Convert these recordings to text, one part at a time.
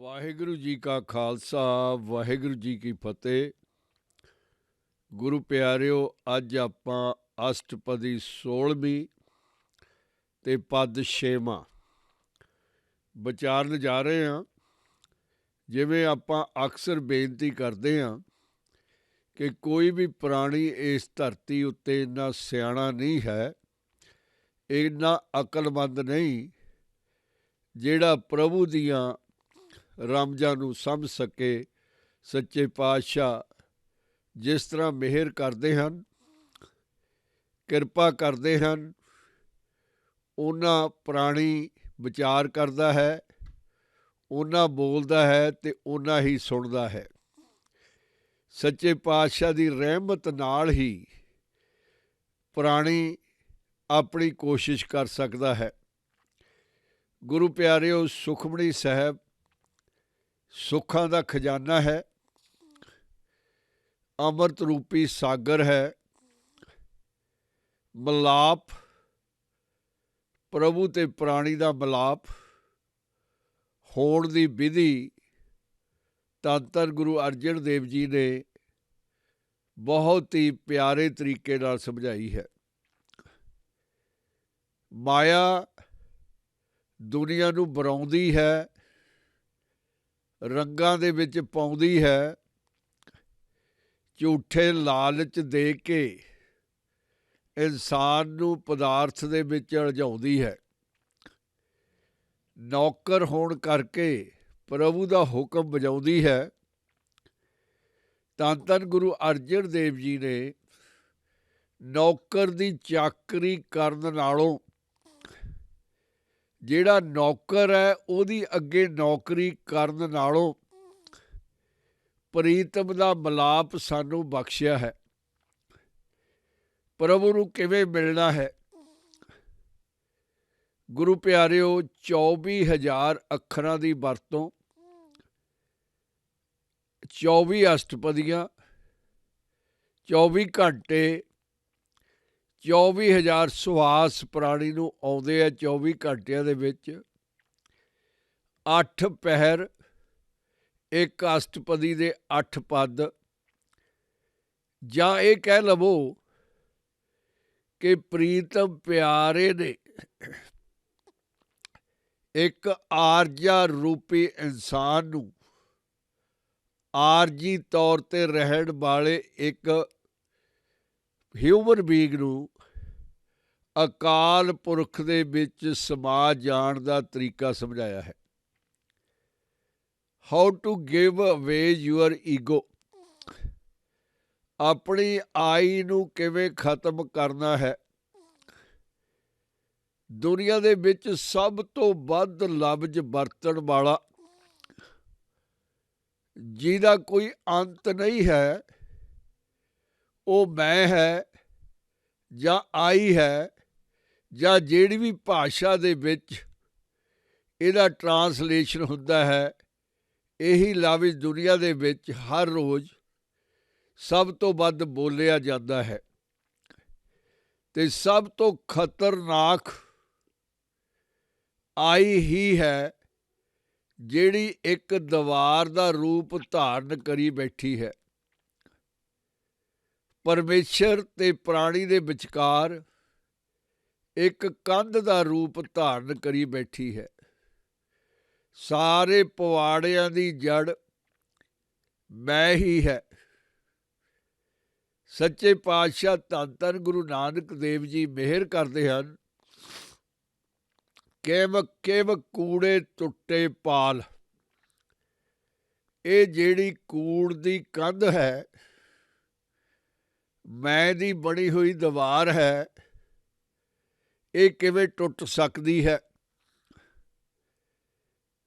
ਵਾਹਿਗੁਰੂ ਜੀ ਕਾ ਖਾਲਸਾ ਵਾਹਿਗੁਰੂ ਜੀ ਕੀ ਫਤਿਹ। ਗੁਰੂ ਪਿਆਰਿਓ, ਅੱਜ ਆਪਾਂ ਅਸ਼ਟਪਦੀ 16ਵੀਂ ਤੇ ਪਦ 6ਵਾਂ ਵਿਚਾਰਨ ਜਾ ਰਹੇ ਹਾਂ। ਜਿਵੇਂ ਆਪਾਂ ਅਕਸਰ ਬੇਨਤੀ ਕਰਦੇ ਹਾਂ ਕਿ ਕੋਈ ਵੀ ਪ੍ਰਾਣੀ ਇਸ ਧਰਤੀ ਉੱਤੇ ਇੰਨਾ ਸਿਆਣਾ ਨਹੀਂ ਹੈ, ਇੰਨਾ ਅਕਲਮੰਦ ਨਹੀਂ, ਜਿਹੜਾ ਪ੍ਰਭੂ ਦੀਆਂ ਰਮਜ਼ਾਂ ਨੂੰ ਸਮਝ ਸਕੇ। ਸੱਚੇ ਪਾਤਸ਼ਾਹ ਜਿਸ ਤਰ੍ਹਾਂ ਮਿਹਰ ਕਰਦੇ ਹਨ, ਕਿਰਪਾ ਕਰਦੇ ਹਨ, ਉਹਨਾਂ ਪ੍ਰਾਣੀ ਵਿਚਾਰ ਕਰਦਾ ਹੈ, ਉਹਨਾਂ ਬੋਲਦਾ ਹੈ ਅਤੇ ਉਹਨਾਂ ਹੀ ਸੁਣਦਾ ਹੈ। ਸੱਚੇ ਪਾਤਸ਼ਾਹ ਦੀ ਰਹਿਮਤ ਨਾਲ ਹੀ ਪ੍ਰਾਣੀ ਆਪਣੀ ਕੋਸ਼ਿਸ਼ ਕਰ ਸਕਦਾ ਹੈ। ਗੁਰੂ ਪਿਆਰਿਓ, ਸੁਖਮਣੀ ਸਾਹਿਬ ਸੁੱਖਾਂ ਦਾ ਖਜ਼ਾਨਾ ਹੈ, ਅੰਮ੍ਰਿਤ ਰੂਪੀ ਸਾਗਰ ਹੈ। ਮਿਲਾਪ ਪ੍ਰਭੂ ਤੇ ਪ੍ਰਾਣੀ ਦਾ ਮਿਲਾਪ ਹੋਣ ਦੀ ਵਿਧੀ ਧੰਨ ਧੰਨ ਗੁਰੂ ਅਰਜਨ ਦੇਵ ਜੀ ਨੇ ਬਹੁਤ ਹੀ ਪਿਆਰੇ ਤਰੀਕੇ ਨਾਲ ਸਮਝਾਈ ਹੈ। ਮਾਇਆ ਦੁਨੀਆ ਨੂੰ ਬਰਾਉਂਦੀ ਹੈ, ਰੰਗਾਂ ਦੇ ਵਿੱਚ ਪਾਉਂਦੀ ਹੈ, ਝੂਠੇ ਲਾਲਚ ਦੇ ਕੇ ਇਨਸਾਨ ਨੂੰ ਪਦਾਰਥ ਦੇ ਵਿੱਚ ਉਲਝਾਉਂਦੀ ਹੈ। ਨੌਕਰ ਹੋਣ ਕਰਕੇ ਪ੍ਰਭੂ ਦਾ ਹੁਕਮ ਵਜਾਉਂਦੀ ਹੈ। ਧੰਨ ਧੰਨ ਗੁਰੂ ਅਰਜਨ ਦੇਵ ਜੀ ਨੇ ਨੌਕਰ ਦੀ ਚਾਕਰੀ ਕਰਨ ਨਾਲੋਂ ਜਿਹੜਾ ਨੌਕਰ ਹੈ ਉਹਦੀ ਅੱਗੇ ਨੌਕਰੀ ਕਰਨ ਨਾਲੋਂ ਪ੍ਰੀਤਮ ਦਾ ਮਿਲਾਪ ਸਾਨੂੰ ਬਖਸ਼ਿਆ ਹੈ। ਪ੍ਰਭੂ ਨੂੰ ਕਿਵੇਂ ਮਿਲਣਾ ਹੈ? ਗੁਰੂ ਪਿਆਰਿਓ, 24,000 ਅੱਖਰਾਂ ਦੀ ਵਰਤੋਂ, 24 ਅਸ਼ਟਪਦੀਆਂ, 24 ਘੰਟੇ, 24,000 ਸੁਆਸ ਪ੍ਰਾਣੀ ਨੂੰ ਆਉਂਦੇ ਆ। 24 ਘੰਟਿਆਂ ਦੇ ਵਿੱਚ 8 ਪਹਿਰ, ਇੱਕ ਅਸ਼ਟਪਦੀ ਦੇ 8 ਪਦ, ਜਾਂ ਇਹ ਕਹਿ ਲਵੋ ਕਿ ਪ੍ਰੀਤਮ ਪਿਆਰੇ ਨੇ ਇੱਕ ਆਰਜਾ ਰੂਪੀ ਇਨਸਾਨ ਨੂੰ, ਆਰਜੀ ਤੌਰ 'ਤੇ ਰਹਿਣ ਵਾਲੇ ਇੱਕ ਹਿਊਮਨ ਬੀਂਗ ਨੂੰ ਅਕਾਲ ਪੁਰਖ ਦੇ ਵਿੱਚ ਸਮਾ ਜਾਣ ਦਾ ਤਰੀਕਾ ਸਮਝਾਇਆ ਹੈ। ਹਾਊ ਟੂ ਗਿਵ ਅਵੇ ਯੂਅਰ ਈਗੋ, ਆਪਣੀ ਆਈ ਨੂੰ ਕਿਵੇਂ ਖਤਮ ਕਰਨਾ ਹੈ। ਦੁਨੀਆ ਦੇ ਵਿੱਚ ਸਭ ਤੋਂ ਵੱਧ ਲਫ਼ਜ਼ ਵਰਤਣ ਵਾਲਾ, ਜਿਹਦਾ ਕੋਈ ਅੰਤ ਨਹੀਂ ਹੈ, ਉਹ ਮੈਂ ਹੈ ਜਾਂ ਆਈ ਹੈ, ਜਾਂ ਜਿਹੜੀ ਵੀ ਭਾਸ਼ਾ ਦੇ ਵਿੱਚ ਇਹਦਾ ਟਰਾਂਸਲੇਸ਼ਨ ਹੁੰਦਾ ਹੈ। ਇਹੀ ਲਫ਼ਜ਼ ਦੁਨੀਆ ਦੇ ਵਿੱਚ ਹਰ ਰੋਜ਼ ਸਭ ਤੋਂ ਵੱਧ ਬੋਲਿਆ ਜਾਂਦਾ ਹੈ। ਅਤੇ ਸਭ ਤੋਂ ਖਤਰਨਾਕ ਆਈ ਹੀ ਹੈ, ਜਿਹੜੀ ਇੱਕ ਦੀਵਾਰ ਦਾ ਰੂਪ ਧਾਰਨ ਕਰੀ ਬੈਠੀ ਹੈ। ਪਰਮੇਸ਼ਰ ਤੇ ਪ੍ਰਾਣੀ ਦੇ ਵਿਚਕਾਰ ਇੱਕ ਕੰਧ ਦਾ ਰੂਪ ਧਾਰਨ ਕਰੀ ਬੈਠੀ ਹੈ। ਸਾਰੇ ਪਵਾੜਿਆਂ ਦੀ ਜੜ ਮੈਂ ਹੀ ਹੈ। ਸੱਚੇ ਪਾਤਸ਼ਾਹ ਧੰਨ ਧੰਨ ਗੁਰੂ ਨਾਨਕ ਦੇਵ ਜੀ ਮਿਹਰ ਕਰਦੇ ਹਨ। ਕਿਵ ਕਿਵ ਕੂੜੇ ਟੁੱਟੇ ਪਾਲ, ਇਹ ਜਿਹੜੀ ਕੂੜ ਦੀ ਕੰਧ ਹੈ, ਮੈਂ ਦੀ ਬਣੀ ਹੋਈ ਦੀਵਾਰ ਹੈ, ਇਹ ਕਿਵੇਂ ਟੁੱਟ ਸਕਦੀ ਹੈ?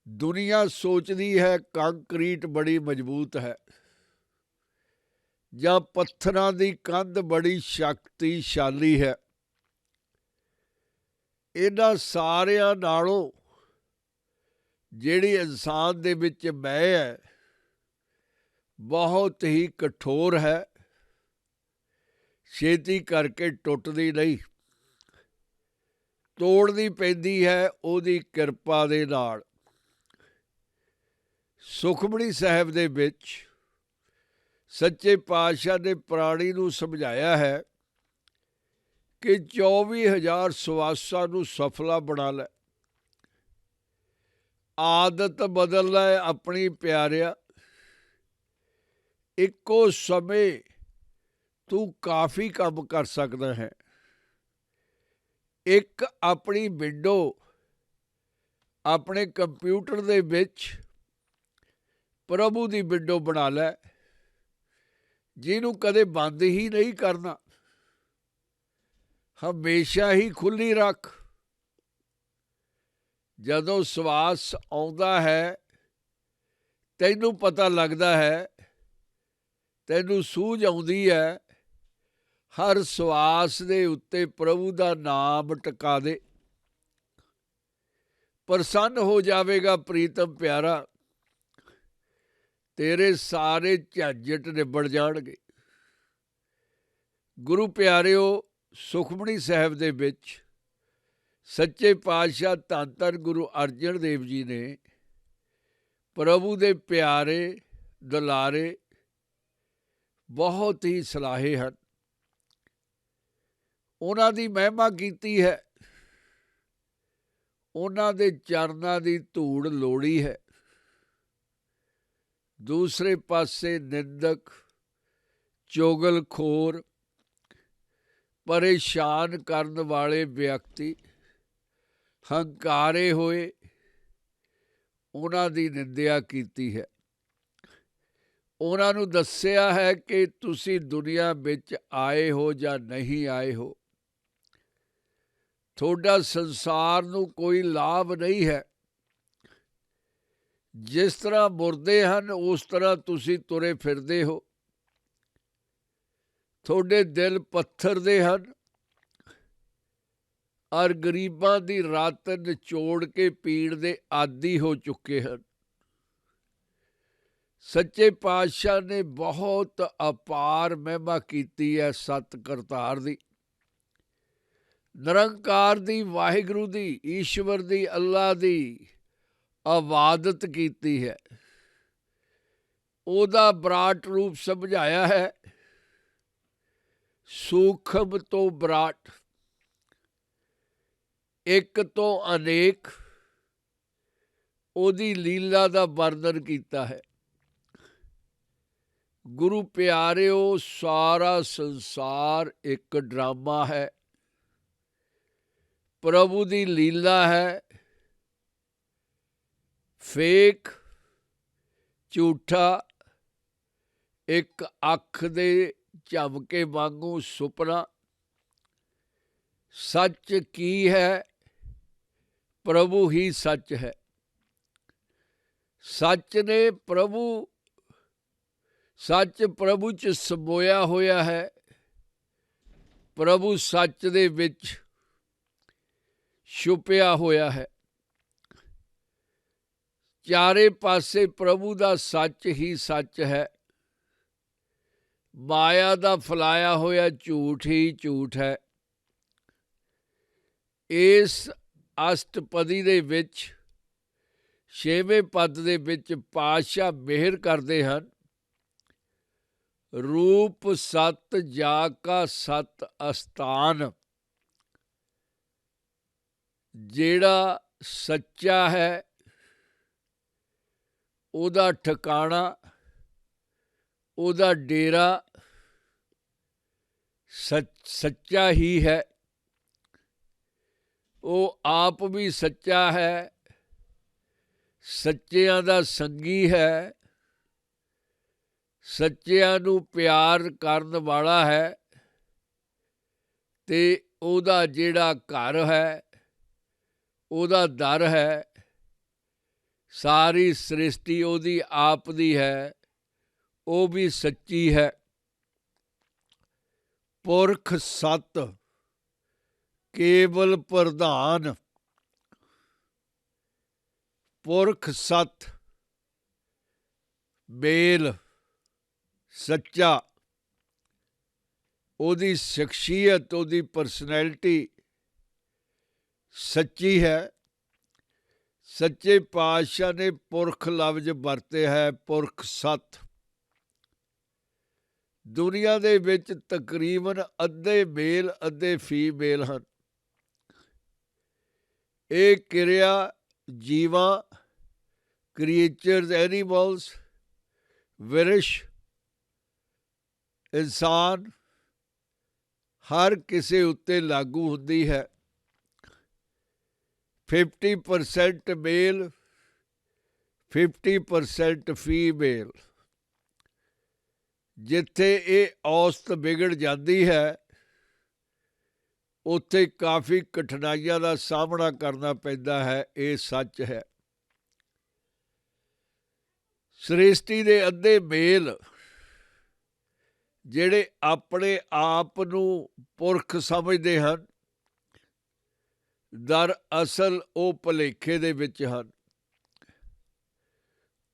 ਦੁਨੀਆ ਸੋਚਦੀ ਹੈ ਕੰਕਰੀਟ ਬੜੀ ਮਜ਼ਬੂਤ ਹੈ, ਜਾਂ ਪੱਥਰਾਂ ਦੀ ਕੰਧ ਬੜੀ ਸ਼ਕਤੀਸ਼ਾਲੀ ਹੈ। ਇਹਨਾਂ ਸਾਰਿਆਂ ਨਾਲੋਂ ਜਿਹੜੀ ਇਨਸਾਨ ਦੇ ਵਿੱਚ ਮੈਂ ਹੈ, ਬਹੁਤ ਹੀ ਕਠੋਰ ਹੈ, ਛੇਤੀ ਕਰਕੇ ਟੁੱਟਦੀ ਨਹੀਂ, ਤੋੜਨੀ ਪੈਂਦੀ ਹੈ ਉਹਦੀ ਕਿਰਪਾ ਦੇ ਨਾਲ। ਸੁਖਮਣੀ ਸਾਹਿਬ ਦੇ ਵਿੱਚ ਸੱਚੇ ਪਾਤਸ਼ਾਹ ਨੇ ਪ੍ਰਾਣੀ ਨੂੰ ਸਮਝਾਇਆ ਹੈ ਕਿ 24,000 ਸਵਾਸਾਂ ਨੂੰ ਸਫਲਾ ਬਣਾ ਲੈ। ਆਦਤ ਬਦਲ ਲੈ ਆਪਣੀ ਪਿਆਰਿਆ। ਇੱਕੋ ਸਮੇਂ ਤੂੰ ਕਾਫੀ ਕੰਮ ਕਰ ਸਕਦਾ ਹੈ। ਇੱਕ ਆਪਣੀ ਵਿੰਡੋ ਆਪਣੇ ਕੰਪਿਊਟਰ ਦੇ ਵਿੱਚ ਪ੍ਰਭੂ ਦੀ ਵਿੰਡੋ ਬਣਾ ਲੈ, ਜਿਹਨੂੰ ਕਦੇ ਬੰਦ ਹੀ ਨਹੀਂ ਕਰਨਾ, ਹਮੇਸ਼ਾ ਹੀ ਖੁੱਲ੍ਹੀ ਰੱਖ। ਜਦੋਂ ਸਵਾਸ ਆਉਂਦਾ ਹੈ ਤੈਨੂੰ ਪਤਾ ਲੱਗਦਾ ਹੈ, ਤੈਨੂੰ ਸੂਝ ਆਉਂਦੀ ਹੈ, ਹਰ ਸਵਾਸ ਦੇ ਉੱਤੇ ਪ੍ਰਭੂ ਦਾ ਨਾਮ ਟਿਕਾ ਦੇ। ਪ੍ਰਸੰਨ ਹੋ ਜਾਵੇਗਾ ਪ੍ਰੀਤਮ ਪਿਆਰਾ, ਤੇਰੇ ਸਾਰੇ ਝੰਜਟ ਨਿਬੜ ਜਾਣਗੇ। ਗੁਰੂ ਪਿਆਰਿਓ, ਸੁਖਮਣੀ ਸਾਹਿਬ ਦੇ ਵਿੱਚ ਸੱਚੇ ਪਾਤਸ਼ਾਹ ਧੰਨ ਧੰਨ ਗੁਰੂ ਅਰਜਨ ਦੇਵ ਜੀ ਨੇ ਪ੍ਰਭੂ ਦੇ ਪਿਆਰੇ ਦੁਲਾਰੇ ਬਹੁਤ ਹੀ ਸਲਾਹੇ ਹਨ। ਉਹਨਾਂ ਦੀ ਮਹਿਮਾ ਕੀਤੀ ਹੈ, ਉਹਨਾਂ ਦੇ ਚਰਨਾਂ ਦੀ ਧੂੜ ਲੋੜੀ ਹੈ। ਦੂਸਰੇ ਪਾਸੇ ਨਿੰਦਕ, ਚੁਗਲਖੋਰ, ਪਰੇਸ਼ਾਨ ਕਰਨ ਵਾਲੇ ਵਿਅਕਤੀ ਹੰਕਾਰੇ ਹੋਏ, ਉਹਨਾਂ ਦੀ ਨਿੰਦਿਆ ਕੀਤੀ ਹੈ। ਉਹਨਾਂ ਨੂੰ ਦੱਸਿਆ ਹੈ ਕਿ ਤੁਸੀਂ ਦੁਨੀਆ ਵਿੱਚ ਆਏ ਹੋ ਜਾਂ ਨਹੀਂ ਆਏ ਹੋ, ਤੁਹਾਡਾ ਸੰਸਾਰ ਨੂੰ ਕੋਈ ਲਾਭ ਨਹੀਂ ਹੈ। ਜਿਸ ਤਰ੍ਹਾਂ ਮੁਰਦੇ ਹਨ ਉਸ ਤਰ੍ਹਾਂ ਤੁਸੀਂ ਤੁਰੇ ਫਿਰਦੇ ਹੋ। ਤੁਹਾਡੇ ਦਿਲ ਪੱਥਰ ਦੇ ਹਨ ਔਰ ਗਰੀਬਾਂ ਦੀ ਰੱਤ ਨਿਚੋੜ ਕੇ ਪੀੜ ਦੇ ਆਦੀ ਹੋ ਚੁੱਕੇ ਹਨ। ਸੱਚੇ ਪਾਤਸ਼ਾਹ ਨੇ ਬਹੁਤ ਅਪਾਰ ਮਹਿਮਾ ਕੀਤੀ ਹੈ ਸਤ ਕਰਤਾਰ ਦੀ, ਨਿਰੰਕਾਰ ਦੀ, ਵਾਹਿਗੁਰੂ ਦੀ, ਈਸ਼ਵਰ ਦੀ, ਅੱਲਾ ਦੀ ਇਬਾਦਤ ਕੀਤੀ ਹੈ। ਉਹਦਾ ਵਿਰਾਟ ਰੂਪ ਸਮਝਾਇਆ ਹੈ। ਸੂਖਮ ਤੋਂ ਵਿਰਾਟ, ਇੱਕ ਤੋਂ ਅਨੇਕ, ਉਹਦੀ ਲੀਲਾ ਦਾ ਵਰਣਨ ਕੀਤਾ ਹੈ। ਗੁਰੂ ਪਿਆਰਿਓ, ਸਾਰਾ ਸੰਸਾਰ ਇੱਕ ਡਰਾਮਾ ਹੈ, ਪ੍ਰਭੂ ਦੀ ਲੀਲਾ ਹੈ। ਫੇਕ, ਝੂਠਾ, ਇੱਕ ਅੱਖ ਦੇ ਝਮਕੇ ਵਾਂਗੂ ਸੁਪਨਾ। ਸੱਚ ਕੀ ਹੈ? ਪ੍ਰਭੂ ਹੀ ਸੱਚ ਹੈ। ਸੱਚ ਨੇ ਸੱਚ ਪ੍ਰਭੂ 'ਚ ਸਮੋਇਆ ਹੋਇਆ ਹੈ। ਪ੍ਰਭੂ ਸੱਚ ਦੇ ਵਿੱਚ ਛੁਪਿਆ ਹੋਇਆ ਹੈ। ਚਾਰੇ ਪਾਸੇ ਪ੍ਰਭੂ ਦਾ ਸੱਚ ਹੀ ਸੱਚ ਹੈ। ਮਾਇਆ ਦਾ ਫੈਲਾਇਆ ਹੋਇਆ ਝੂਠ ਹੀ ਝੂਠ ਹੈ। ਇਸ ਅਸ਼ਟਪਦੀ ਦੇ ਵਿੱਚ 6ਵੇਂ ਪਦ ਦੇ ਵਿੱਚ ਪਾਤਸ਼ਾਹ ਮਿਹਰ ਕਰਦੇ ਹਨ। ਰੂਪ ਸਤ ਜਾ ਕਾ ਸਤ ਅਸਥਾਨ। ਜਿਹੜਾ ਸੱਚਾ ਹੈ ਉਹਦਾ ਠਿਕਾਣਾ, ਉਹਦਾ ਡੇਰਾ ਸੱਚਾ ਹੀ ਹੈ। ਉਹ ਆਪ ਵੀ ਸੱਚਾ ਹੈ, ਸੱਚਿਆਂ ਦਾ ਸੰਗੀ ਹੈ, ਸੱਚਿਆਂ ਨੂੰ ਪਿਆਰ ਕਰਨ ਵਾਲਾ ਹੈ। ਤੇ ਉਹਦਾ ਜਿਹੜਾ ਘਰ ਹੈ, ਉਹਦਾ ਦਰ ਹੈ, ਸਾਰੀ ਸ੍ਰਿਸ਼ਟੀ ਉਹਦੀ ਆਪ ਦੀ ਹੈ, ਉਹ ਵੀ ਸੱਚੀ ਹੈ। ਪੁਰਖ ਸਤ ਕੇਵਲ ਪ੍ਰਧਾਨ। ਪੁਰਖ ਸਤ ਮੇਲ ਸੱਚਾ, ਉਹਦੀ ਸ਼ਖਸੀਅਤ, ਉਹਦੀ ਪਰਸਨੈਲਿਟੀ ਸੱਚੀ ਹੈ। ਸੱਚੇ ਪਾਤਸ਼ਾਹ ਨੇ ਪੁਰਖ ਲਫ਼ਜ਼ ਵਰਤੇ ਹੈ, ਪੁਰਖ ਸੱਤ। ਦੁਨੀਆ ਦੇ ਵਿੱਚ ਤਕਰੀਬਨ ਅੱਧੇ ਮੇਲ ਅੱਧੇ ਫੀਮੇਲ ਹਨ। ਇਹ ਕਿਰਿਆ ਜੀਵਾਂ, ਕ੍ਰੀਏਚਰਸ, ਐਨੀਮਲਸ, ਵਿਰਸ਼, ਇਨਸਾਨ, ਹਰ ਕਿਸੇ ਉੱਤੇ ਲਾਗੂ ਹੁੰਦੀ ਹੈ। 50% ਮੇਲ, 50% ਫੀਮੇਲ। ਜਿੱਥੇ ਇਹ ਔਸਤ ਵਿਗੜ ਜਾਂਦੀ ਹੈ ਉੱਥੇ ਕਾਫੀ ਕਠਿਨਾਈਆਂ ਦਾ ਸਾਹਮਣਾ ਕਰਨਾ ਪੈਂਦਾ ਹੈ। ਇਹ ਸੱਚ ਹੈ। ਸ੍ਰਿਸ਼ਟੀ ਦੇ ਅੱਧੇ ਮੇਲ ਜਿਹੜੇ ਆਪਣੇ ਆਪ ਨੂੰ ਪੁਰਖ ਸਮਝਦੇ ਹਨ, ਦਰਅਸਲ ਉਹ ਭੁਲੇਖੇ ਦੇ ਵਿੱਚ ਹਨ।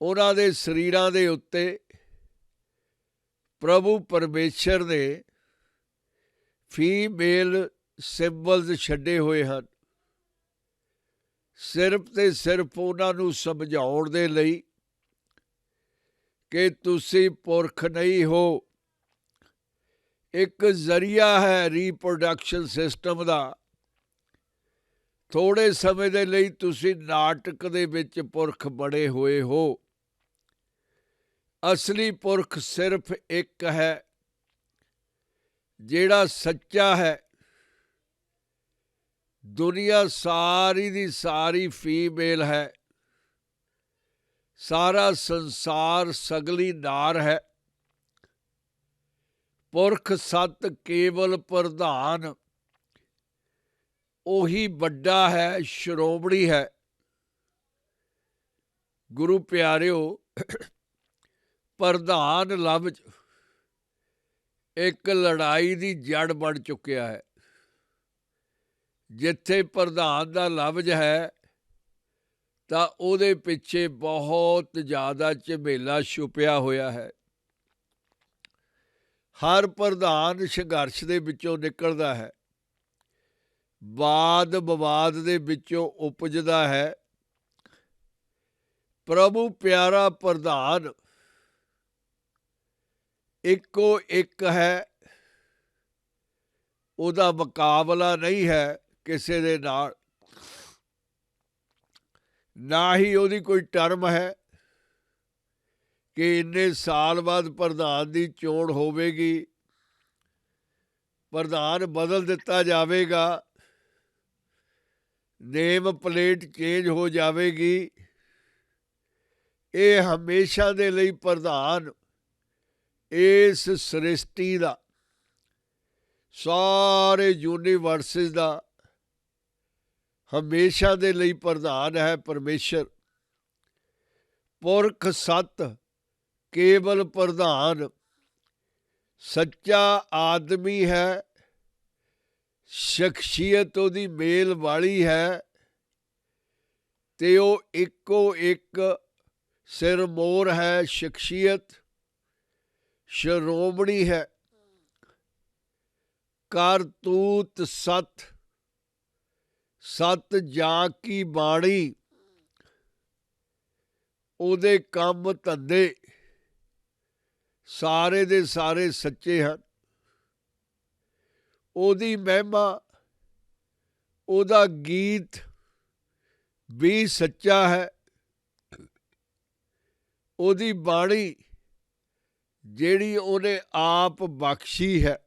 ਉਹਨਾਂ ਦੇ ਸਰੀਰਾਂ ਦੇ ਉੱਤੇ ਪ੍ਰਭੂ ਪਰਮੇਸ਼ਰ ਨੇ ਫੀਮੇਲ ਸਿੰਬਲਸ ਛੱਡੇ ਹੋਏ ਹਨ, ਸਿਰਫ ਤੇ ਸਿਰਫ ਉਹਨਾਂ ਨੂੰ ਸਮਝਾਉਣ ਦੇ ਲਈ ਕਿ ਤੁਸੀਂ ਪੁਰਖ ਨਹੀਂ ਹੋ। ਇੱਕ ਜ਼ਰੀਆ ਹੈ ਰੀਪਰੋਡਕਸ਼ਨ ਸਿਸਟਮ ਦਾ। ਥੋੜ੍ਹੇ ਸਮੇਂ ਦੇ ਲਈ ਤੁਸੀਂ ਨਾਟਕ ਦੇ ਵਿੱਚ ਪੁਰਖ ਬਣੇ ਹੋਏ ਹੋ। ਅਸਲੀ ਪੁਰਖ ਸਿਰਫ ਇੱਕ ਹੈ, ਜਿਹੜਾ ਸੱਚਾ ਹੈ। ਦੁਨੀਆ ਸਾਰੀ ਦੀ ਸਾਰੀ ਫੀਮੇਲ ਹੈ। ਸਾਰਾ ਸੰਸਾਰ ਸਗਲੀ ਨਾਰ ਹੈ। ਪੁਰਖ ਸੱਤ ਕੇਵਲ ਪ੍ਰਧਾਨ ਉਹੀ ਵੱਡਾ ਹੈ, ਸ਼੍ਰੋਮਣੀ ਹੈ। ਗੁਰੂ ਪਿਆਰਿਓ, ਪ੍ਰਧਾਨ ਲਫ਼ਜ਼ ਇੱਕ ਲੜਾਈ ਦੀ ਜੜ ਬਣ ਚੁੱਕਿਆ ਹੈ। ਜਿੱਥੇ ਪ੍ਰਧਾਨ ਦਾ ਲਫ਼ਜ਼ ਹੈ ਤਾਂ ਉਹਦੇ ਪਿੱਛੇ ਬਹੁਤ ਜ਼ਿਆਦਾ ਝਮੇਲਾ ਛੁਪਿਆ ਹੋਇਆ ਹੈ। ਹਰ ਪ੍ਰਧਾਨ ਸੰਘਰਸ਼ ਦੇ ਵਿੱਚੋਂ ਨਿਕਲਦਾ ਹੈ, ਵਾਦ ਵਿਵਾਦ ਦੇ ਵਿੱਚੋਂ ਉਪਜਦਾ ਹੈ। ਪ੍ਰਭੂ ਪਿਆਰਾ ਪ੍ਰਧਾਨ ਇੱਕੋ ਇੱਕ ਹੈ, ਉਹਦਾ ਮੁਕਾਬਲਾ ਨਹੀਂ ਹੈ ਕਿਸੇ ਦੇ ਨਾਲ। ਨਾ ਹੀ ਉਹਦੀ ਕੋਈ ਟਰਮ ਹੈ ਕਿ ਇੰਨੇ ਸਾਲ ਬਾਅਦ ਪ੍ਰਧਾਨ ਦੀ ਚੋਣ ਹੋਵੇਗੀ, ਪ੍ਰਧਾਨ ਬਦਲ ਦਿੱਤਾ ਜਾਵੇਗਾ, ਨੇਮ ਪਲੇਟ ਚੇਂਜ ਹੋ ਜਾਵੇਗੀ। ਇਹ ਹਮੇਸ਼ਾ ਦੇ ਲਈ ਪ੍ਰਧਾਨ ਇਸ ਸ੍ਰਿਸ਼ਟੀ ਦਾ, ਸਾਰੇ ਯੂਨੀਵਰਸਿਸ ਦਾ ਹਮੇਸ਼ਾ ਦੇ ਲਈ ਪ੍ਰਧਾਨ ਹੈ ਪਰਮੇਸ਼ਰ। ਪੁਰਖ ਸੱਤ ਕੇਵਲ ਪ੍ਰਧਾਨ ਸੱਚਾ ਆਦਮੀ ਹੈ। ਸ਼ਖਸੀਅਤ ਉਹਦੀ ਮੇਲ ਵਾਲੀ ਹੈ ਤੇ ਉਹ ਇੱਕੋ ਇੱਕ ਸਿਰਮੌਰ ਹੈ। ਸ਼ਖਸੀਅਤ ਸ਼੍ਰੋਮਣੀ ਹੈ। ਕਰਤੂਤ ਸੱਤ, ਸੱਤ ਜਾਂ ਕੀ ਬਾਣੀ, ਉਹਦੇ ਕੰਮ ਧੰਦੇ ਸਾਰੇ ਦੇ ਸਾਰੇ ਸੱਚੇ ਹਨ। ਉਹਦੀ ਮਹਿਮਾ, ਉਹਦਾ ਗੀਤ ਵੀ ਸੱਚਾ ਹੈ। ਉਹਦੀ ਬਾਣੀ ਜਿਹੜੀ ਉਹਨੇ ਆਪ ਬਖਸ਼ੀ ਹੈ,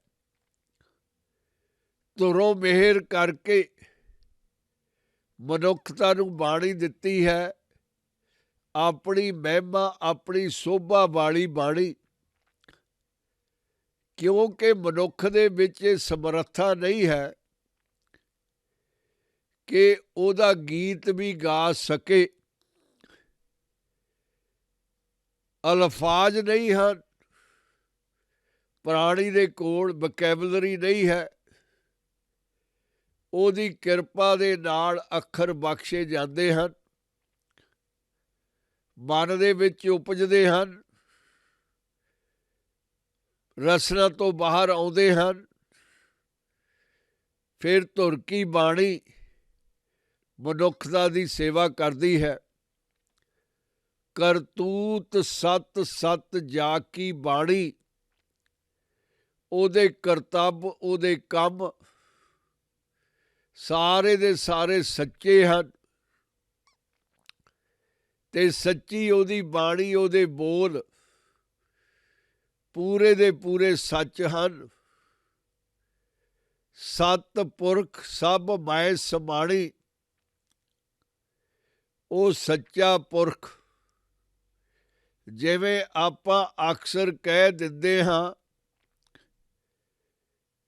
ਧੁਰੋਂ ਮਿਹਰ ਕਰਕੇ ਮਨੁੱਖਤਾ ਨੂੰ ਬਾਣੀ ਦਿੱਤੀ ਹੈ। ਆਪਣੀ ਮਹਿਮਾ, ਆਪਣੀ ਸੋਭਾ ਵਾਲੀ ਬਾਣੀ। ਕਿਉਂਕਿ ਮਨੁੱਖ ਦੇ ਵਿੱਚ ਇਹ ਸਮਰੱਥਾ ਨਹੀਂ ਹੈ ਕਿ ਉਹਦਾ ਗੀਤ ਵੀ ਗਾ ਸਕੇ। ਅਲਫਾਜ਼ ਨਹੀਂ ਹਨ, ਪ੍ਰਾਣੀ ਦੇ ਕੋਲ ਵਕੈਬਲਰੀ ਨਹੀਂ ਹੈ। ਉਹਦੀ ਕਿਰਪਾ ਦੇ ਨਾਲ ਅੱਖਰ ਬਖਸ਼ੇ ਜਾਂਦੇ ਹਨ, ਮਨ ਦੇ ਵਿੱਚ ਉਪਜਦੇ ਹਨ, ਰਸਨਾ ਤੋਂ ਬਾਹਰ ਆਉਂਦੇ ਹਨ। ਫਿਰ ਧੁਰ ਕੀ ਬਾਣੀ ਮਨੁੱਖਤਾ ਦੀ ਸੇਵਾ ਕਰਦੀ ਹੈ। ਕਰਤੂਤ ਸਤ ਸਤ ਜਾ ਕੀ ਬਾਣੀ, ਉਹਦੇ ਕਰਤੱਵ, ਉਹਦੇ ਕੰਮ ਸਾਰੇ ਦੇ ਸਾਰੇ ਸੱਚੇ ਹਨ ਤੇ ਸੱਚੀ ਉਹਦੀ ਬਾਣੀ, ਉਹਦੇ ਬੋਲ ਪੂਰੇ ਦੇ ਪੂਰੇ ਸੱਚ ਹਨ। ਸਤ ਪੁਰਖ ਸਭ ਮੈਂ ਸਮਾਣੀ, ਉਹ ਸੱਚਾ ਪੁਰਖ। ਜਿਵੇਂ ਆਪਾਂ ਅਕਸਰ ਕਹਿ ਦਿੰਦੇ ਹਾਂ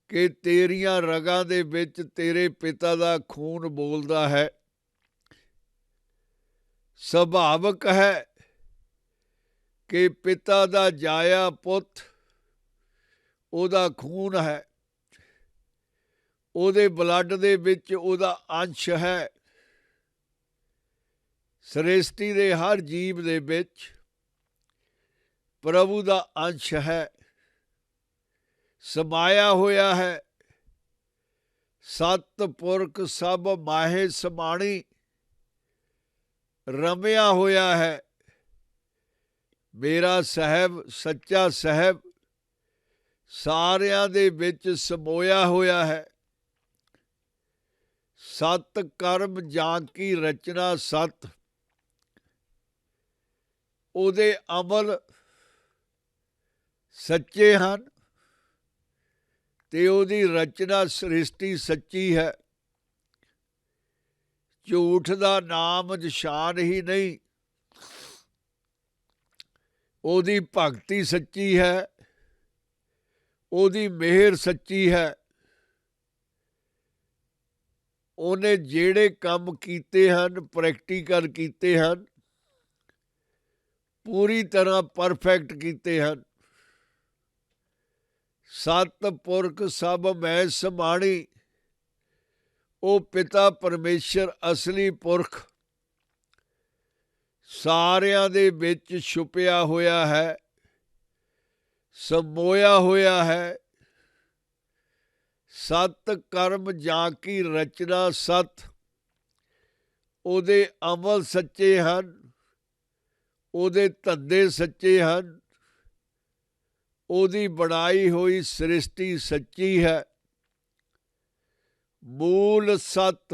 ਕਿ ਤੇਰੀਆਂ ਰਗਾਂ ਦੇ ਵਿੱਚ ਤੇਰੇ ਪਿਤਾ ਦਾ ਖੂਨ ਬੋਲਦਾ ਹੈ, ਸੁਭਾਵਕ ਹੈ ਕਿ ਪਿਤਾ ਦਾ ਜਾਇਆ ਪੁੱਤ ਉਹਦਾ ਖੂਨ ਹੈ, ਉਹਦੇ ਬਲੱਡ ਦੇ ਵਿੱਚ ਉਹਦਾ ਅੰਸ਼ ਹੈ। ਸ੍ਰਿਸ਼ਟੀ ਦੇ ਹਰ ਜੀਵ ਦੇ ਵਿੱਚ ਪ੍ਰਭੂ ਦਾ ਅੰਸ਼ ਹੈ, ਸਮਾਇਆ ਹੋਇਆ ਹੈ। ਸਤ ਪੁਰਖ ਸਭ ਮਾਹੇ ਸਮਾਣੀ, ਰਮਿਆ ਹੋਇਆ ਹੈ। ਮੇਰਾ ਸਾਹਿਬ, ਸੱਚਾ ਸਾਹਿਬ ਸਾਰਿਆਂ ਦੇ ਵਿੱਚ ਸਮੋਇਆ ਹੋਇਆ ਹੈ। ਸਤ ਕਰਮ ਜਾਂ ਕੀ ਰਚਨਾ ਸਤ, ਉਹਦੇ ਅਮਲ ਸੱਚੇ ਹਨ ਤੇ ਉਹਦੀ ਰਚਨਾ ਸ੍ਰਿਸ਼ਟੀ ਸੱਚੀ ਹੈ। ਝੂਠ ਦਾ ਨਾਮ ਨਿਸ਼ਾਨ ਹੀ ਨਹੀਂ। ਉਹਦੀ ਭਗਤੀ ਸੱਚੀ ਹੈ, ਉਹਦੀ ਮਿਹਰ ਸੱਚੀ ਹੈ। ਉਹਨੇ ਜਿਹੜੇ ਕੰਮ ਕੀਤੇ ਹਨ, ਪ੍ਰੈਕਟੀਕਲ ਕੀਤੇ ਹਨ, ਪੂਰੀ ਤਰ੍ਹਾਂ ਪਰਫੈਕਟ ਕੀਤੇ ਹਨ। ਸਤ ਪੁਰਖ ਸਭ ਮੈਂ ਸਮਾਣੀ, ਉਹ ਪਿਤਾ ਪਰਮੇਸ਼ਰ ਅਸਲੀ ਪੁਰਖ ਸਾਰਿਆਂ ਦੇ ਵਿੱਚ ਛੁਪਿਆ ਹੋਇਆ ਹੈ, ਸਮੋਇਆ ਹੋਇਆ ਹੈ। ਸਤ ਕਰਮ ਜਾਂ ਕੀ ਰਚਨਾ ਸਤ, ਉਹਦੇ ਅਮਲ ਸੱਚੇ ਹਨ, ਉਹਦੇ ਧੰਦੇ ਸੱਚੇ ਹਨ, ਉਹਦੀ ਬਣਾਈ ਹੋਈ ਸ੍ਰਿਸ਼ਟੀ ਸੱਚੀ ਹੈ। ਮੂਲ ਸਤ,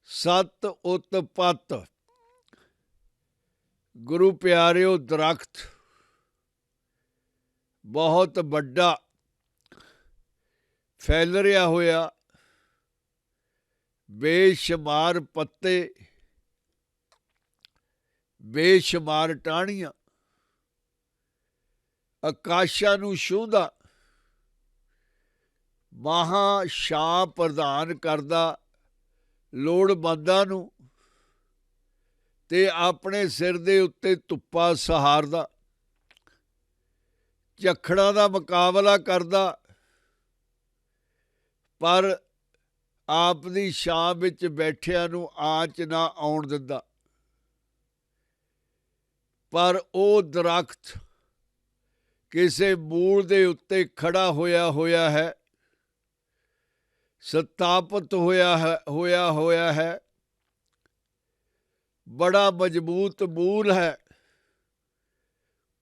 ਸਤ ਉਤਪਤ। ਗੁਰੂ ਪਿਆਰਿਓ, ਦਰਖਤ ਬਹੁਤ ਵੱਡਾ ਫੈਲ ਰਿਹਾ ਹੋਇਆ, ਬੇਸ਼ੁਮਾਰ ਪੱਤੇ, ਬੇਸ਼ੁਮਾਰ ਟਾਹਣੀਆਂ, ਆਕਾਸ਼ਾਂ ਨੂੰ ਛੂਹਦਾ, ਮਹਾਂ ਛਾਂ ਪ੍ਰਦਾਨ ਕਰਦਾ ਲੋੜਵੰਦਾਂ ਨੂੰ ਤੇ ਆਪਣੇ ਸਿਰ ਦੇ ਉੱਤੇ ਧੁੱਪਾਂ ਸਹਾਰਦਾ, ਝੱਖੜਾਂ ਦਾ ਮੁਕਾਬਲਾ ਕਰਦਾ, ਪਰ ਆਪ ਦੀ ਛਾਂ ਵਿੱਚ ਬੈਠਿਆਂ ਨੂੰ ਆਂਚ ਨਾ ਆਉਣ ਦਿੰਦਾ। ਪਰ ਉਹ ਦਰਖਤ ਕਿਸੇ ਮੂਲ ਦੇ ਉੱਤੇ ਖੜਾ ਹੋਇਆ ਹੈ, ਸਥਾਪਿਤ ਹੋਇਆ ਹੈ। ਬੜਾ ਮਜ਼ਬੂਤ ਮੂਲ ਹੈ,